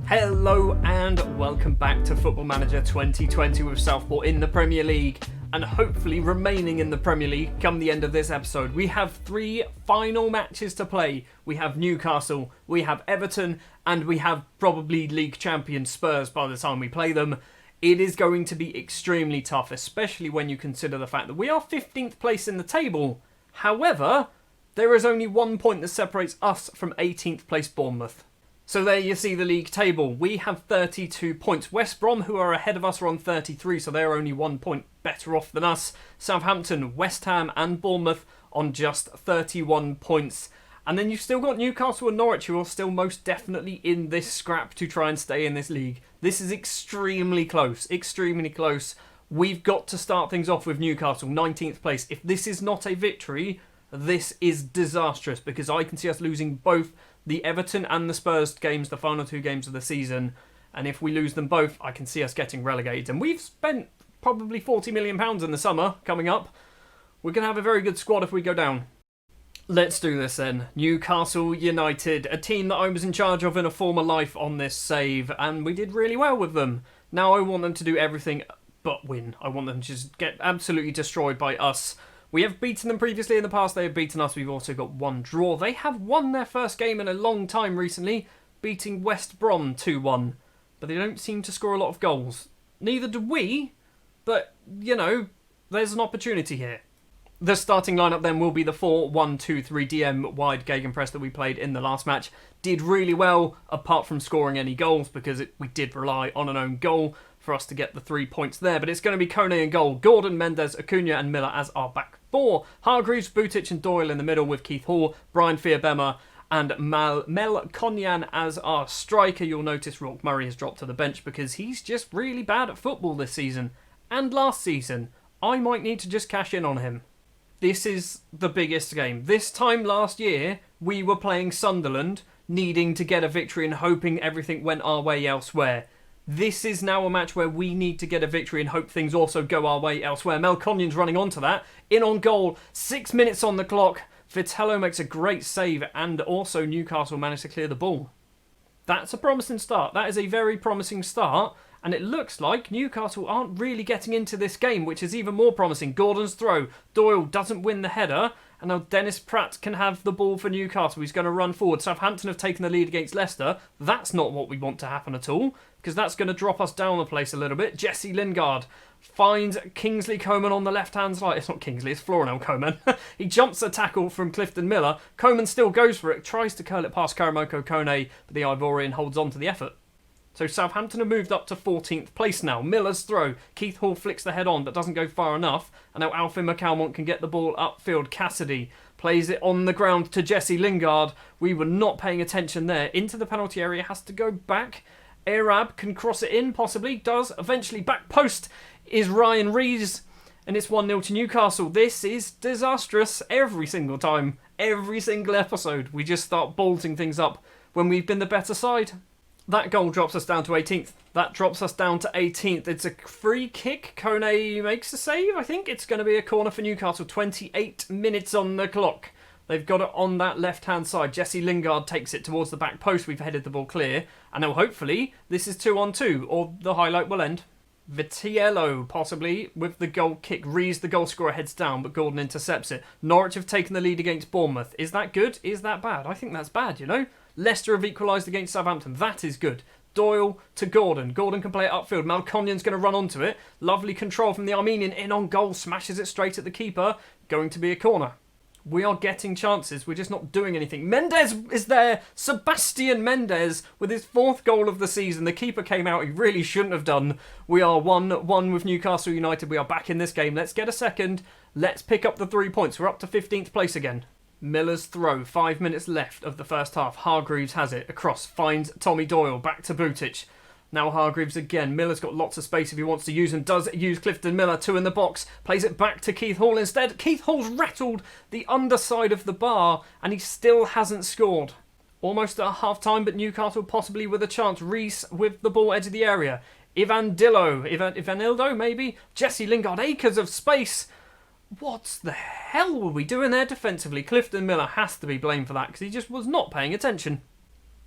Hello and welcome back to Football Manager 2020 with Southport in the Premier League and hopefully remaining in the Premier League come the end of this episode. We have 3 final matches to play. We have Newcastle, we have Everton, and we have probably league champion Spurs by the time we play them. It is going to be extremely tough, especially when you consider the fact that we are 15th place in the table. However, there is only 1 point that separates us from 18th place Bournemouth. So there you see the league table. We have 32 points. West Brom, who are ahead of us, are on 33, so they're only 1 point better off than us. Southampton, West Ham and Bournemouth on just 31 points. And then you've still got Newcastle and Norwich, who are still most definitely in this scrap to try and stay in this league. This is extremely close, extremely close. We've got to start things off with Newcastle, 19th place. If this is not a victory, this is disastrous, because I can see us losing both the Everton and the Spurs games, the final 2 games of the season. And if we lose them both, I can see us getting relegated. And we've spent probably £40 million in the summer coming up. We're going to have a very good squad if we go down. Let's do this then. Newcastle United, a team that I was in charge of in a former life on this save, and we did really well with them. Now I want them to do everything but win. I want them to just get absolutely destroyed by us. We have beaten them previously in the past. They have beaten us. We've also got 1 draw. They have won their first game in a long time recently, beating West Brom 2-1. But they don't seem to score a lot of goals. Neither do we, but, you know, there's an opportunity here. The starting lineup then will be the 4-1-2-3 DM wide gegenpress that we played in the last match. Did really well, apart from scoring any goals, because we did rely on an own goal for us to get the 3 points there. But it's going to be Kone in goal, Gordon, Mendes, Acuna and Miller as our back 4. Hargreaves, Butic and Doyle in the middle with Keith Hall, Brian Fearbema and Mel Konyan as our striker. You'll notice Rourke Murray has dropped to the bench because he's just really bad at football this season. And last season, I might need to just cash in on him. This is the biggest game. This time last year, we were playing Sunderland, needing to get a victory and hoping everything went our way elsewhere. This is now a match where we need to get a victory and hope things also go our way elsewhere. Mel Conyan's running onto that. In on goal. 6 minutes on the clock. Vitello makes a great save and also Newcastle managed to clear the ball. That's a promising start. That is a very promising start. And it looks like Newcastle aren't really getting into this game, which is even more promising. Gordon's throw. Doyle doesn't win the header. And now Dennis Pratt can have the ball for Newcastle. He's going to run forward. Southampton have taken the lead against Leicester. That's not what we want to happen at all, because that's going to drop us down the place a little bit. Jesse Lingard finds Kingsley Coman on the left-hand side. It's not Kingsley, it's Florinel Coman. He jumps a tackle from Clifton Miller. Coman still goes for it, tries to curl it past Karamoko Kone, but the Ivorian holds on to the effort. So Southampton have moved up to 14th place now. Miller's throw. Keith Hall flicks the head on but doesn't go far enough. And now Alfie McCalmont can get the ball upfield. Cassidy plays it on the ground to Jesse Lingard. We were not paying attention there. Into the penalty area. Has to go back. Arab can cross it in, possibly. Does. Eventually back post is Ryan Rees. And it's 1-0 to Newcastle. This is disastrous every single time. Every single episode. We just start bolting things up when we've been the better side. That goal drops us down to 18th. That drops us down to 18th. It's a free kick. Kone makes a save, I think. It's going to be a corner for Newcastle. 28 minutes on the clock. They've got it on that left-hand side. Jesse Lingard takes it towards the back post. We've headed the ball clear. And now hopefully this is 2-on-2, or the highlight will end. Vitiello, possibly, with the goal kick. Rees, the goal scorer, heads down, but Gordon intercepts it. Norwich have taken the lead against Bournemouth. Is that good? Is that bad? I think that's bad, you know? Leicester have equalised against Southampton. That is good. Doyle to Gordon. Gordon can play it upfield. Malkonyan's going to run onto it. Lovely control from the Armenian. In on goal. Smashes it straight at the keeper. Going to be a corner. We are getting chances. We're just not doing anything. Mendes is there. Sebastian Mendes with his 4th goal of the season. The keeper came out. He really shouldn't have done. We are 1-1 with Newcastle United. We are back in this game. Let's get a second. Let's pick up the 3 points. We're up to 15th place again. Miller's throw, 5 minutes left of the first half. Hargreaves has it, across, finds Tommy Doyle, back to Butic. Now Hargreaves again. Miller's got lots of space if he wants to use and does use Clifton Miller. 2 in the box, plays it back to Keith Hall instead. Keith Hall's rattled the underside of the bar and he still hasn't scored. Almost at half-time, but Newcastle possibly with a chance. Rees with the ball edge of the area. Ivanildo, maybe? Jesse Lingard, acres of space. What the hell were we doing there defensively? Clifton Miller has to be blamed for that because he just was not paying attention.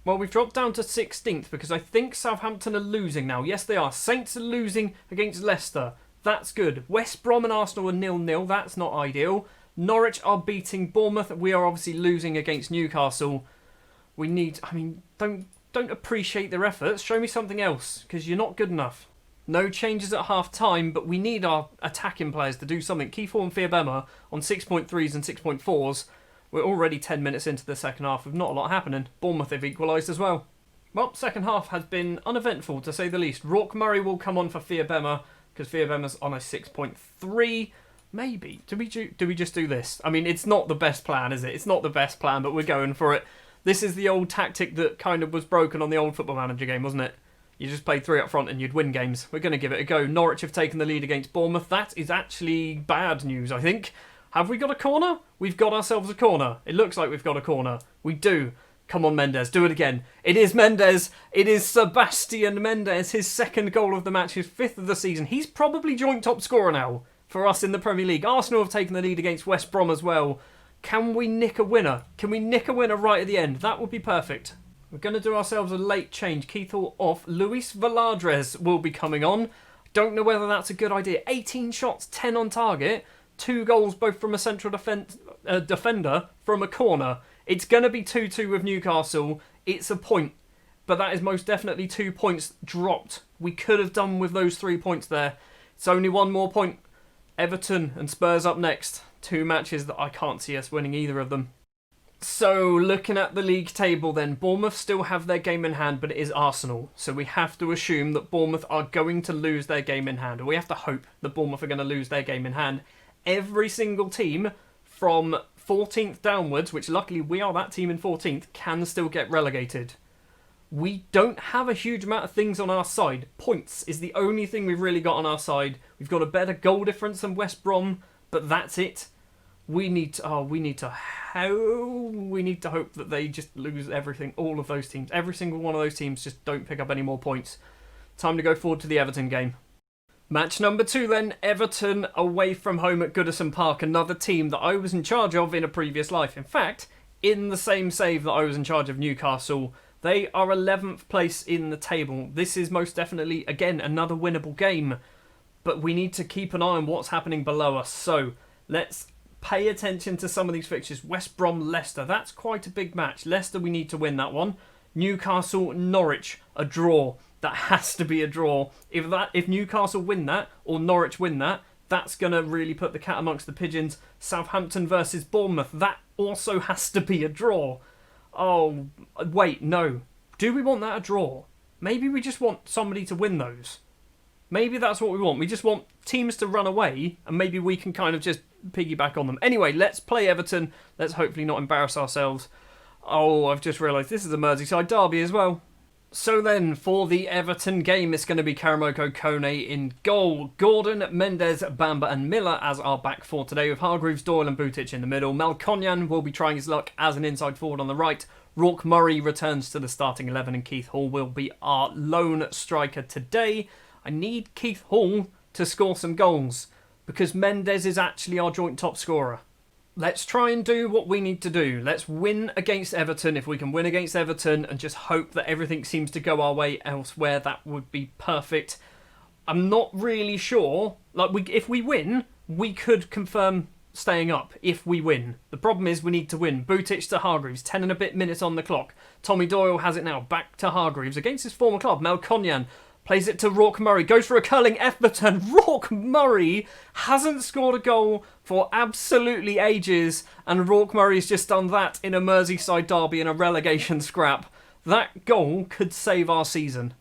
Well, we've dropped down to 16th because I think Southampton are losing now. Yes, they are. Saints are losing against Leicester. That's good. West Brom and Arsenal are 0-0. That's not ideal. Norwich are beating Bournemouth. We are obviously losing against Newcastle. We need... I mean, don't appreciate their efforts. Show me something else, because you're not good enough. No changes at half-time, but we need our attacking players to do something. Keith Hall and Fiabema on 6.3s and 6.4s. We're already 10 minutes into the second half with not a lot happening. Bournemouth have equalised as well. Well, second half has been uneventful, to say the least. Rourke Murray will come on for Fiabema, because Fiabema's on a 6.3. Maybe. Do we just do this? I mean, it's not the best plan, is it? It's not the best plan, but we're going for it. This is the old tactic that kind of was broken on the old Football Manager game, wasn't it? You just played 3 up front and you'd win games. We're going to give it a go. Norwich have taken the lead against Bournemouth. That is actually bad news, I think. Have we got a corner? We've got ourselves a corner. It looks like we've got a corner. We do. Come on, Mendes. Do it again. It is Mendes. It is Sebastian Mendes. His second goal of the match. His 5th of the season. He's probably joint top scorer now for us in the Premier League. Arsenal have taken the lead against West Brom as well. Can we nick a winner? Can we nick a winner right at the end? That would be perfect. We're going to do ourselves a late change. Keith Hall off. Luis Veladres will be coming on. Don't know whether that's a good idea. 18 shots, 10 on target. 2 goals, both from a central defender from a corner. It's going to be 2-2 with Newcastle. It's a point. But that is most definitely 2 points dropped. We could have done with those 3 points there. It's only 1 more point. Everton and Spurs up next. 2 matches that I can't see us winning either of them. So, looking at the league table then, Bournemouth still have their game in hand, but it is Arsenal. So we have to assume that Bournemouth are going to lose their game in hand. Or we have to hope that Bournemouth are going to lose their game in hand. Every single team from 14th downwards, which luckily we are that team in 14th, can still get relegated. We don't have a huge amount of things on our side. Points is the only thing we've really got on our side. We've got a better goal difference than West Brom, but that's it. We need to hope that they just lose everything. All of those teams, every single one of those teams, just don't pick up any more points. Time to go forward to the Everton game. Match number 2 then, Everton away from home at Goodison Park, another team that I was in charge of in a previous life. In fact, in the same save that I was in charge of Newcastle. They are 11th place in the table. This is most definitely, again, another winnable game. But we need to keep an eye on what's happening below us. So, let's pay attention to some of these fixtures. West Brom, Leicester, that's quite a big match. Leicester, we need to win that one. Newcastle, Norwich, a draw. That has to be a draw. If Newcastle win that, or Norwich win that, that's going to really put the cat amongst the pigeons. Southampton versus Bournemouth, that also has to be a draw. Oh, wait, no. Do we want that a draw? Maybe we just want somebody to win those. Maybe that's what we want. We just want teams to run away, and maybe we can kind of just piggyback on them. Anyway, let's play Everton. Let's hopefully not embarrass ourselves. Oh, I've just realised this is a Merseyside derby as well. So then, for the Everton game, it's going to be Karamoko Kone in goal. Gordon, Mendes, Bamba and Miller as our back four today, with Hargreaves, Doyle and Butic in the middle. Malkonyan will be trying his luck as an inside forward on the right. Rourke Murray returns to the starting 11 and Keith Hall will be our lone striker today. I need Keith Hall to score some goals because Mendes is actually our joint top scorer. Let's try and do what we need to do. Let's win against Everton. If we can win against Everton and just hope that everything seems to go our way elsewhere, that would be perfect. I'm not really sure. If we win, we could confirm staying up if we win. The problem is we need to win. Butic to Hargreaves, 10 and a bit minutes on the clock. Tommy Doyle has it now, back to Hargreaves against his former club. Malkonyan plays it to Rourke Murray, goes for a curling effort, and Rourke Murray hasn't scored a goal for absolutely ages, and Rourke Murray's just done that in a Merseyside derby in a relegation scrap. That goal could save our season.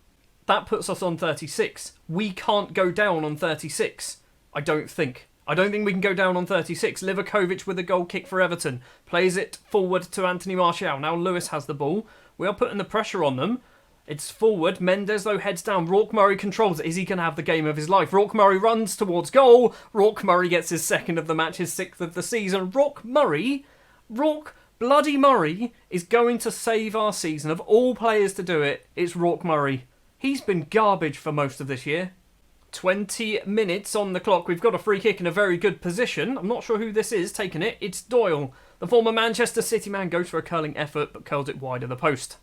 That puts us on 36. We can't go down on 36, I don't think. I don't think we can go down on 36. Livakovic with a goal kick for Everton. Plays it forward to Anthony Martial. Now Lewis has the ball. We are putting the pressure on them. It's forward. Mendes, though, heads down. Rourke Murray controls it. Is he going to have the game of his life? Rourke Murray runs towards goal. Rourke Murray gets his second of the match, his 6th of the season. Rourke bloody Murray is going to save our season. Of all players to do it, it's Rourke Murray. He's been garbage for most of this year. 20 minutes on the clock. We've got a free kick in a very good position. I'm not sure who this is taking it. It's Doyle. The former Manchester City man goes for a curling effort, but curls it wide of the post.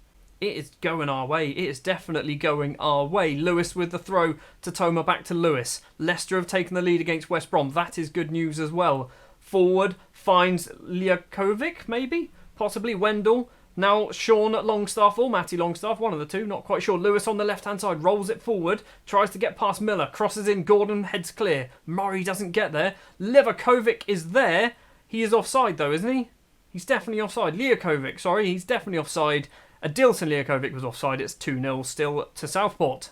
It is going our way. It is definitely going our way. Lewis with the throw to Toma, back to Lewis. Leicester have taken the lead against West Brom. That is good news as well. Forward finds Liakovic, maybe? Possibly Wendell. Now Sean Longstaff or Matty Longstaff, one of the two, not quite sure. Lewis on the left-hand side, rolls it forward, tries to get past Miller, crosses in, Gordon heads clear. Murray doesn't get there. Livakovic is there. He is offside though, isn't he? He's definitely offside. Liakovic, sorry, he's definitely offside. Adilson Liakovic was offside. It's 2-0 still to Southport.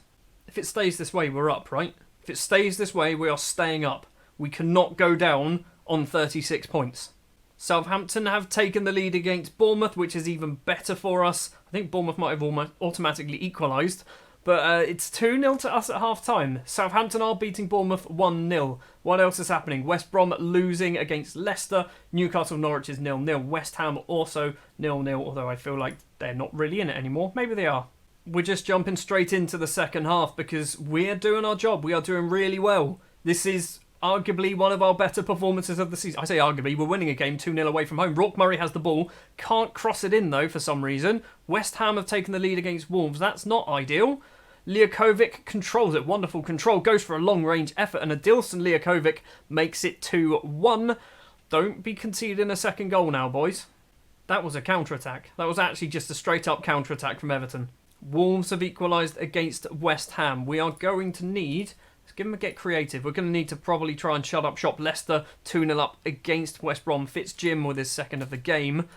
If it stays this way, we're up, right? If it stays this way, we are staying up. We cannot go down on 36 points. Southampton have taken the lead against Bournemouth, which is even better for us. I think Bournemouth might have almost automatically equalised. But it's 2-0 to us at half-time. Southampton are beating Bournemouth 1-0. What else is happening? West Brom losing against Leicester. Newcastle Norwich is 0-0. West Ham also 0-0, although I feel like they're not really in it anymore. Maybe they are. We're just jumping straight into the second half because we're doing our job. We are doing really well. This is arguably one of our better performances of the season. I say arguably, we're winning a game 2-0 away from home. Rourke Murray has the ball. Can't cross it in, though, for some reason. West Ham have taken the lead against Wolves. That's not ideal. Liakovic controls it. Wonderful control. Goes for a long-range effort, and Adilson Liakovic makes it 2-1. Don't be conceding a second goal now, boys. That was a counter-attack. That was actually just a straight-up counter-attack from Everton. Wolves have equalised against West Ham. We are going to need... Let's give them a get creative. We're going to need to probably try and shut up shop. Leicester 2-0 up against West Brom. Fitzjim with his second of the game.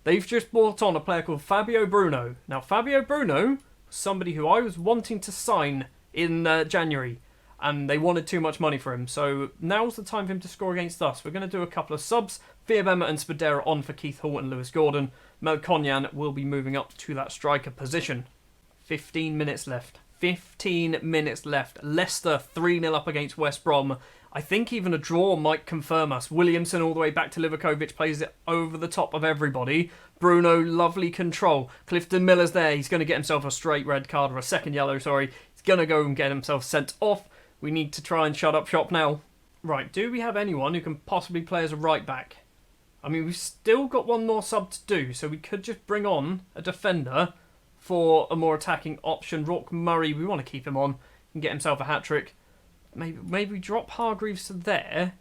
They've just brought on a player called Fabio Bruno. Now, Fabio Bruno was somebody who I was wanting to sign in January, and they wanted too much money for him. So now's the time for him to score against us. We're going to do a couple of subs. Fiabema and Spadera on for Keith Hall and Lewis Gordon. Melkonyan will be moving up to that striker position. 15 minutes left. 15 minutes left. Leicester 3-0 up against West Brom. I think even a draw might confirm us. Williamson all the way back to Livakovic, plays it over the top of everybody. Bruno, lovely control. Clifton Miller's there. He's going to get himself a straight red card, or a second yellow, sorry. He's going to go and get himself sent off. We need to try and shut up shop now. Right, do we have anyone who can possibly play as a right back? I mean, we've still got one more sub to do, so we could just bring on a defender for a more attacking option. Rourke Murray, we want to keep him on and get himself a hat-trick. Maybe drop Hargreaves to there.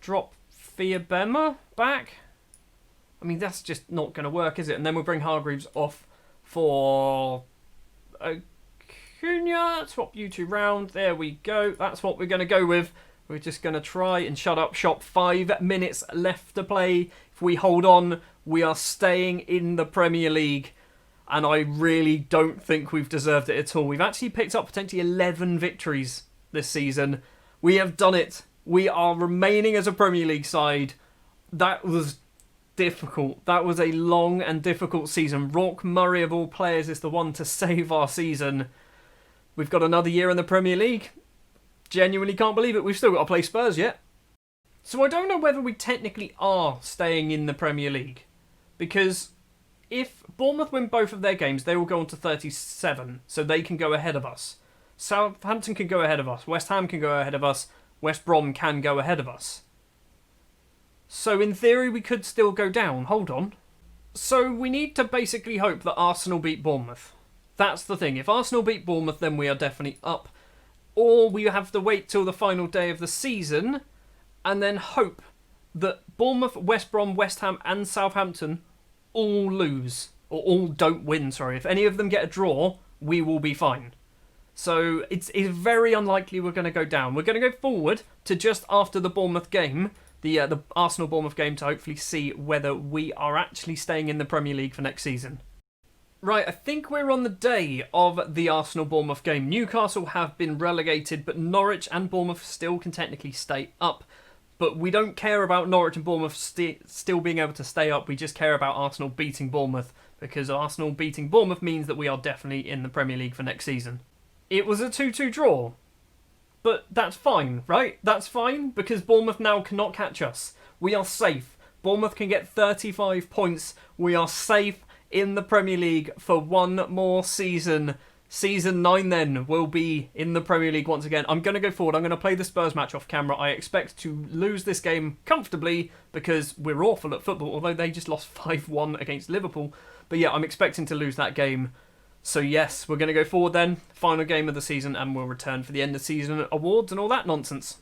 Drop Fiabema back. I mean, that's just not going to work, is it? And then we'll bring Hargreaves off for Acuna. Swap you two round. There we go. That's what we're going to go with. We're just going to try and shut up shop. 5 minutes left to play. If we hold on, we are staying in the Premier League. And I really don't think we've deserved it at all. We've actually picked up potentially 11 victories this season. We have done it. We are remaining as a Premier League side. That was difficult. That was a long and difficult season. Rourke Murray, of all players, is the one to save our season. We've got another year in the Premier League. Genuinely can't believe it. We've still got to play Spurs yet. So I don't know whether we technically are staying in the Premier League. Because if Bournemouth win both of their games, they will go on to 37, so they can go ahead of us. Southampton can go ahead of us. West Ham can go ahead of us. West Brom can go ahead of us. So in theory, we could still go down. Hold on. So we need to basically hope that Arsenal beat Bournemouth. That's the thing. If Arsenal beat Bournemouth, then we are definitely up. Or we have to wait till the final day of the season and then hope that Bournemouth, West Brom, West Ham and Southampton all lose, or all don't win, sorry. If any of them get a draw, we will be fine. So it's very unlikely we're going to go down. We're going to go forward to just after the Bournemouth game, the Arsenal-Bournemouth game, to hopefully see whether we are actually staying in the Premier League for next season. Right, I think we're on the day of the Arsenal-Bournemouth game. Newcastle have been relegated, but Norwich and Bournemouth still can technically stay up. But we don't care about Norwich and Bournemouth still being able to stay up. We just care about Arsenal beating Bournemouth, because Arsenal beating Bournemouth means that we are definitely in the Premier League for next season. It was a 2-2 draw, but that's fine, right? That's fine, because Bournemouth now cannot catch us. We are safe. Bournemouth can get 35 points. We are safe in the Premier League for one more season. Season 9 then will be in the Premier League once again. I'm going to go forward. I'm going to play the Spurs match off camera. I expect to lose this game comfortably because we're awful at football, although they just lost 5-1 against Liverpool. But yeah, I'm expecting to lose that game. So yes, we're going to go forward then. Final game of the season, and we'll return for the end of season awards and all that nonsense.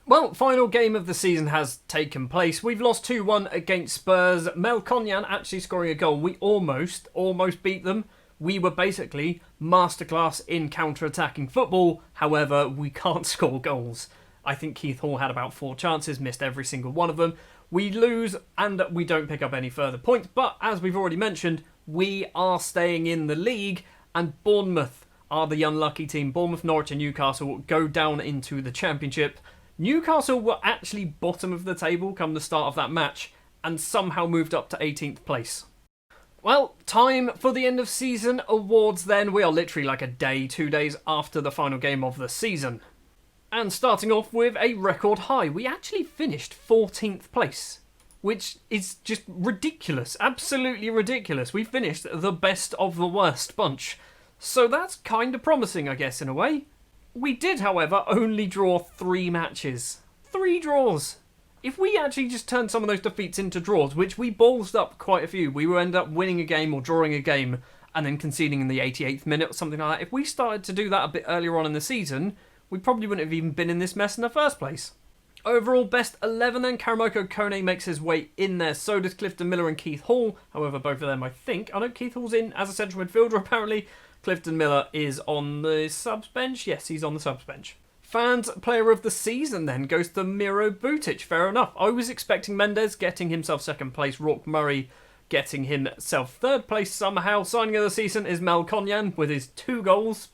Well, final game of the season has taken place. We've lost 2-1 against Spurs. Mel Konyan actually scoring a goal. We almost beat them. We were basically masterclass in counter-attacking football. However, we can't score goals. I think Keith Hall had about 4 chances, missed every single one of them. We lose and we don't pick up any further points. But as we've already mentioned, we are staying in the league, and Bournemouth are the unlucky team. Bournemouth, Norwich and Newcastle will go down into the Championship. Newcastle were actually bottom of the table come the start of that match and somehow moved up to 18th place. Well, time for the end of season awards then. We are literally like a day, 2 days after the final game of the season. And starting off with a record high, we actually finished 14th place, which is just ridiculous, absolutely ridiculous. We finished the best of the worst bunch. So that's kind of promising, I guess, in a way. We did, however, only draw 3 matches. 3 draws. If we actually just turned some of those defeats into draws, which we ballsed up quite a few, we would end up winning a game or drawing a game and then conceding in the 88th minute or something like that. If we started to do that a bit earlier on in the season, we probably wouldn't have even been in this mess in the first place. Overall, best 11 then. Karamoko Kone makes his way in there. So does Clifton Miller and Keith Hall. However, both of them, I know Keith Hall's in as a central midfielder, apparently. Clifton Miller is on the subs bench. Yes, he's on the subs bench. Fans player of the season then goes to Miro Butic. Fair enough. I was expecting Mendes getting himself second place. Rourke Murray getting himself third place somehow. Signing of the season is Mel Konyan with his 2 goals.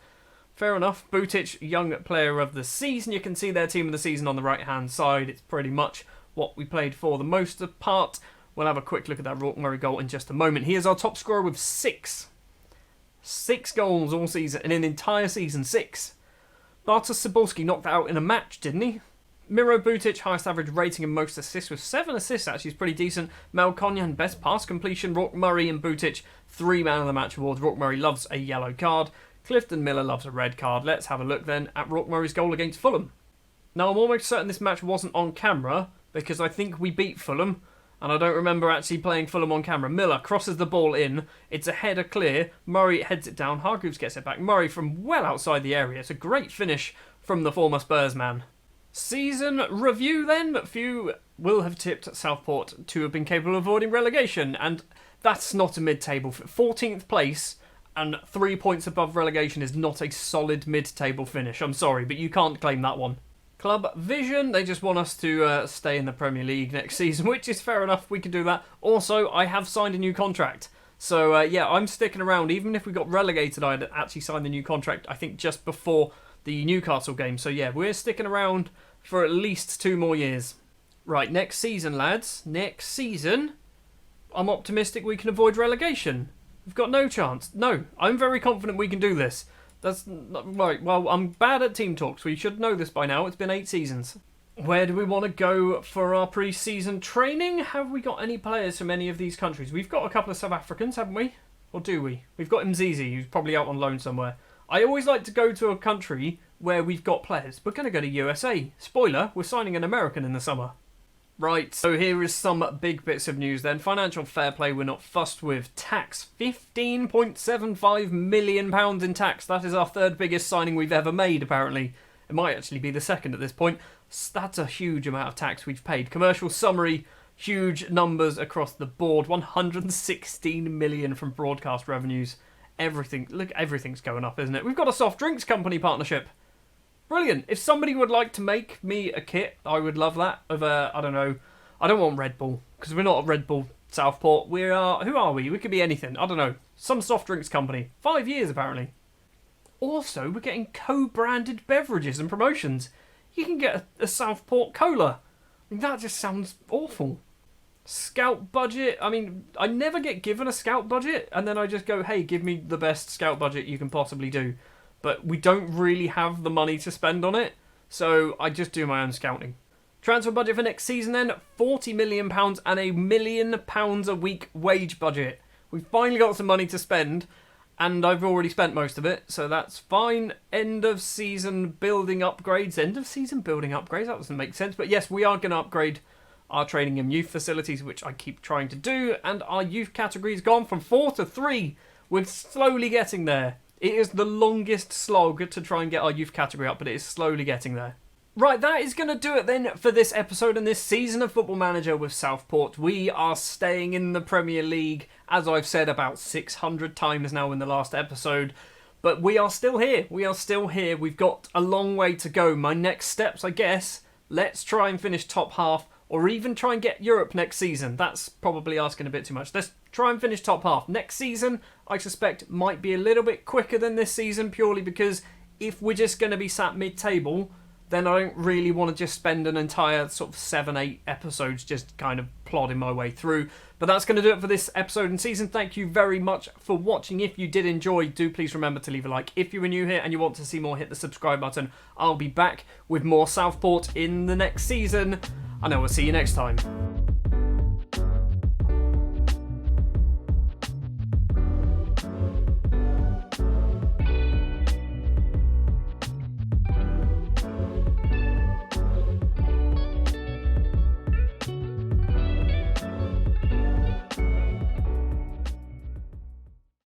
Fair enough. Butic, young player of the season. You can see their team of the season on the right-hand side. It's pretty much what we played for the most part. We'll have a quick look at that Rourke Murray goal in just a moment. He is our top scorer with 6. 6 goals all season, in an entire season, 6. Bartosz Cybulski knocked that out in a match, didn't he? Miro Butic, highest average rating and most assists with 7 assists, actually is pretty decent. Mel Konyan, best pass completion. Rourke Murray and Butic, 3 man of the match awards. Rourke Murray loves a yellow card. Clifton Miller loves a red card. Let's have a look then at Rourke Murray's goal against Fulham. Now, I'm almost certain this match wasn't on camera because I think we beat Fulham. And I don't remember actually playing Fulham on camera. Miller crosses the ball in. It's a header clear. Murray heads it down. Hargreaves gets it back. Murray from well outside the area. It's a great finish from the former Spurs man. Season review then. Few will have tipped Southport to have been capable of avoiding relegation. And that's not a mid-table. 14th place and 3 points above relegation is not a solid mid-table finish. I'm sorry, but you can't claim that one. Club Vision, they just want us to stay in the Premier League next season, which is fair enough, we can do that. Also, I have signed a new contract. So, yeah, I'm sticking around. Even if we got relegated, I'd actually signed the new contract, I think, just before the Newcastle game. So, yeah, we're sticking around for at least 2 more years. Right, next season, lads. Next season, I'm optimistic we can avoid relegation. We've got no chance. No, I'm very confident we can do this. That's right. Well, I'm bad at team talks. We should know this by now. It's been 8 seasons. Where do we want to go for our pre-season training? Have we got any players from any of these countries? We've got a couple of South Africans, haven't we? Or do we? We've got Mzizi, who's probably out on loan somewhere. I always like to go to a country where we've got players. We're going to go to USA. Spoiler, we're signing an American in the summer. Right, so here is some big bits of news then. Financial fair play we're not fussed with. Tax, £15.75 million in tax. That is our 3rd biggest signing we've ever made, apparently. It might actually be the 2nd at this point. That's a huge amount of tax we've paid. Commercial summary, huge numbers across the board. 116 million from broadcast revenues. Everything, look, everything's going up, isn't it? We've got a soft drinks company partnership. Brilliant. If somebody would like to make me a kit, I would love that. Of I don't know. I don't want Red Bull, because we're not a Red Bull Southport. We are, who are we? We could be anything. I don't know. Some soft drinks company. 5 years, apparently. Also, we're getting co-branded beverages and promotions. You can get a Southport Cola. I mean, that just sounds awful. Scout budget. I mean, I never get given a scout budget, and then I just go, hey, give me the best scout budget you can possibly do. But we don't really have the money to spend on it, so I just do my own scouting. Transfer budget for next season then, £40 million and £1 million a week wage budget. We've finally got some money to spend, and I've already spent most of it, so that's fine. End of season building upgrades. End of season building upgrades? That doesn't make sense, but yes, we are going to upgrade our training and youth facilities, which I keep trying to do, and our youth category's gone from 4 to 3. We're slowly getting there. It is the longest slog to try and get our youth category up, but it is slowly getting there. Right, that is going to do it then for this episode and this season of Football Manager with Southport. We are staying in the Premier League, as I've said about 600 times now in the last episode. But we are still here. We are still here. We've got a long way to go. My next steps, I guess, let's try and finish top half, or even try and get Europe next season. That's probably asking a bit too much. Let's try and finish top half. Next season, I suspect, might be a little bit quicker than this season, purely because if we're just going to be sat mid-table, then I don't really want to just spend an entire sort of 7-8 episodes just kind of plodding my way through. But that's going to do it for this episode and season. Thank you very much for watching. If you did enjoy, do please remember to leave a like. If you were new here and you want to see more, hit the subscribe button. I'll be back with more Southport in the next season. And I will see you next time.